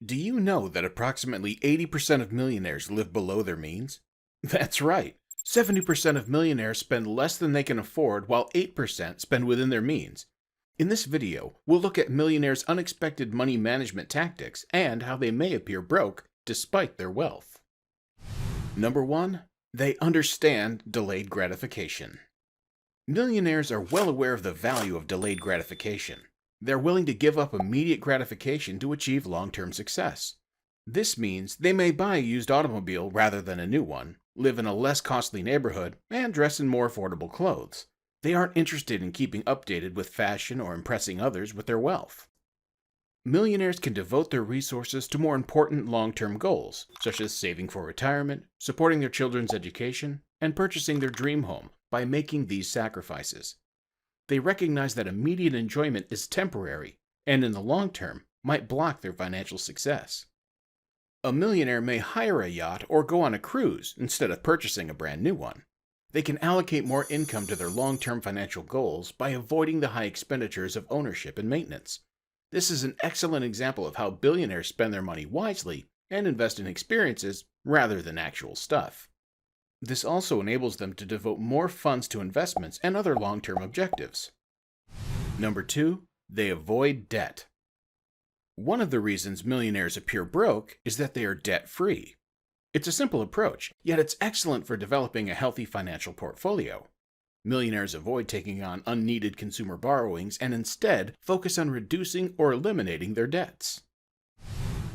Do you know that approximately 80% of millionaires live below their means? That's right. 70% of millionaires spend less than they can afford, while 8% spend within their means. In this video, we'll look at millionaires' unexpected money management tactics and how they may appear broke despite their wealth. Number 1. They understand delayed gratification. Millionaires are well aware of the value of delayed gratification. They're willing to give up immediate gratification to achieve long-term success. This means they may buy a used automobile rather than a new one, live in a less costly neighborhood, and dress in more affordable clothes. They aren't interested in keeping updated with fashion or impressing others with their wealth. Millionaires can devote their resources to more important long-term goals, such as saving for retirement, supporting their children's education, and purchasing their dream home by making these sacrifices. They recognize that immediate enjoyment is temporary and in the long term might block their financial success. A millionaire may hire a yacht or go on a cruise instead of purchasing a brand new one. They can allocate more income to their long-term financial goals by avoiding the high expenditures of ownership and maintenance. This is an excellent example of how billionaires spend their money wisely and invest in experiences rather than actual stuff. This also enables them to devote more funds to investments and other long-term objectives. Number 2. They avoid debt. One of the reasons millionaires appear broke is that they are debt-free. It's a simple approach, yet it's excellent for developing a healthy financial portfolio. Millionaires avoid taking on unneeded consumer borrowings and instead focus on reducing or eliminating their debts.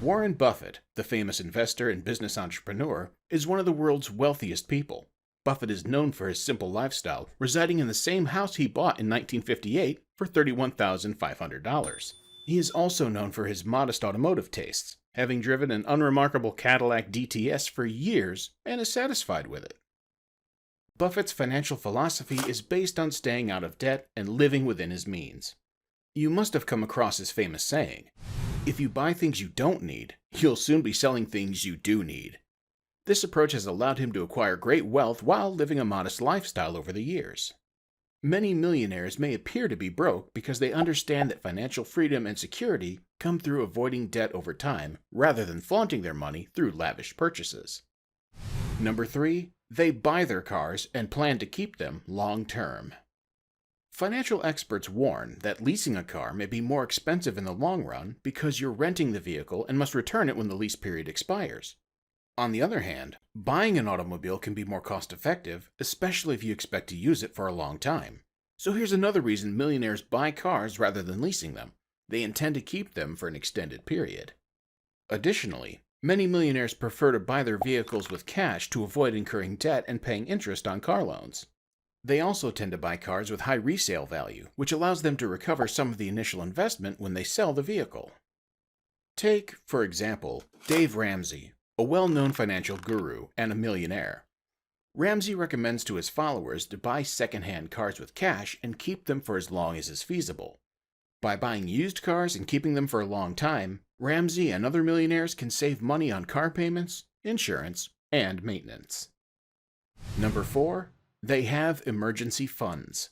Warren Buffett, the famous investor and business entrepreneur, is one of the world's wealthiest people. Buffett is known for his simple lifestyle, residing in the same house he bought in 1958 for $31,500. He is also known for his modest automotive tastes, having driven an unremarkable Cadillac DTS for years and is satisfied with it. Buffett's financial philosophy is based on staying out of debt and living within his means. You must have come across his famous saying, "If you buy things you don't need, you'll soon be selling things you do need." This approach has allowed him to acquire great wealth while living a modest lifestyle over the years. Many millionaires may appear to be broke because they understand that financial freedom and security come through avoiding debt over time rather than flaunting their money through lavish purchases. Number 3. They buy their cars and plan to keep them long term. Financial experts warn that leasing a car may be more expensive in the long run because you're renting the vehicle and must return it when the lease period expires. On the other hand, buying an automobile can be more cost-effective, especially if you expect to use it for a long time. So here's another reason millionaires buy cars rather than leasing them. They intend to keep them for an extended period. Additionally, many millionaires prefer to buy their vehicles with cash to avoid incurring debt and paying interest on car loans. They also tend to buy cars with high resale value, which allows them to recover some of the initial investment when they sell the vehicle. Take, for example, Dave Ramsey, a well-known financial guru and a millionaire. Ramsey recommends to his followers to buy second-hand cars with cash and keep them for as long as is feasible. By buying used cars and keeping them for a long time, Ramsey and other millionaires can save money on car payments, insurance, and maintenance. Number 4. They have emergency funds.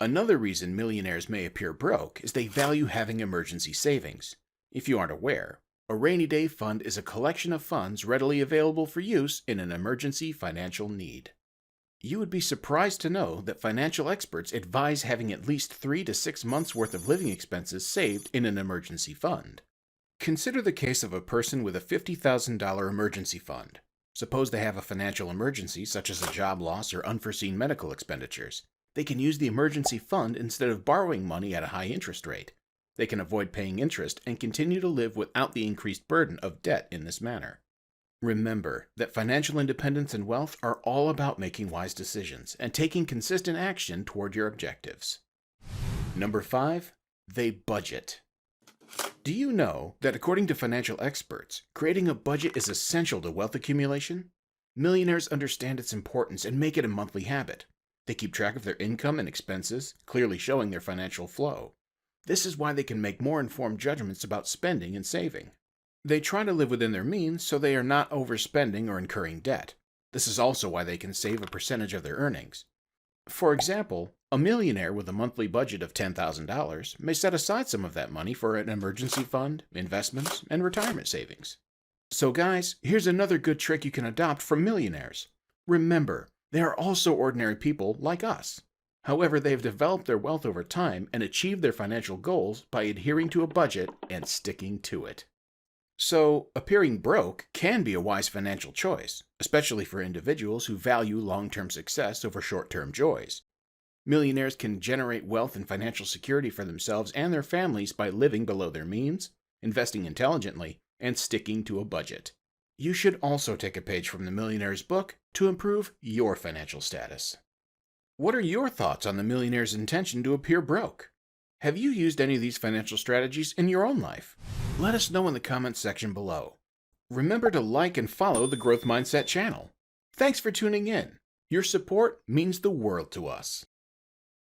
Another reason millionaires may appear broke is they value having emergency savings. If you aren't aware, a rainy day fund is a collection of funds readily available for use in an emergency financial need. You would be surprised to know that financial experts advise having at least 3 to 6 months' worth of living expenses saved in an emergency fund. Consider the case of a person with a $50,000 emergency fund. Suppose they have a financial emergency such as a job loss or unforeseen medical expenditures. They can use the emergency fund instead of borrowing money at a high interest rate. They can avoid paying interest and continue to live without the increased burden of debt in this manner. Remember that financial independence and wealth are all about making wise decisions and taking consistent action toward your objectives. Number 5. They budget. Do you know that according to financial experts, creating a budget is essential to wealth accumulation? Millionaires understand its importance and make it a monthly habit. They keep track of their income and expenses, clearly showing their financial flow. This is why they can make more informed judgments about spending and saving. They try to live within their means so they are not overspending or incurring debt. This is also why they can save a percentage of their earnings. For example, A millionaire with a monthly budget of $10,000 may set aside some of that money for an emergency fund, investments, and retirement savings. So guys, here's another good trick you can adopt from millionaires. Remember, they are also ordinary people like us. However, they have developed their wealth over time and achieved their financial goals by adhering to a budget and sticking to it. So, appearing broke can be a wise financial choice, especially for individuals who value long-term success over short-term joys. Millionaires can generate wealth and financial security for themselves and their families by living below their means, investing intelligently, and sticking to a budget. You should also take a page from the Millionaire's book to improve your financial status. What are your thoughts on the millionaire's intention to appear broke? Have you used any of these financial strategies in your own life? Let us know in the comments section below. Remember to like and follow the Growth Mindset channel. Thanks for tuning in. Your support means the world to us.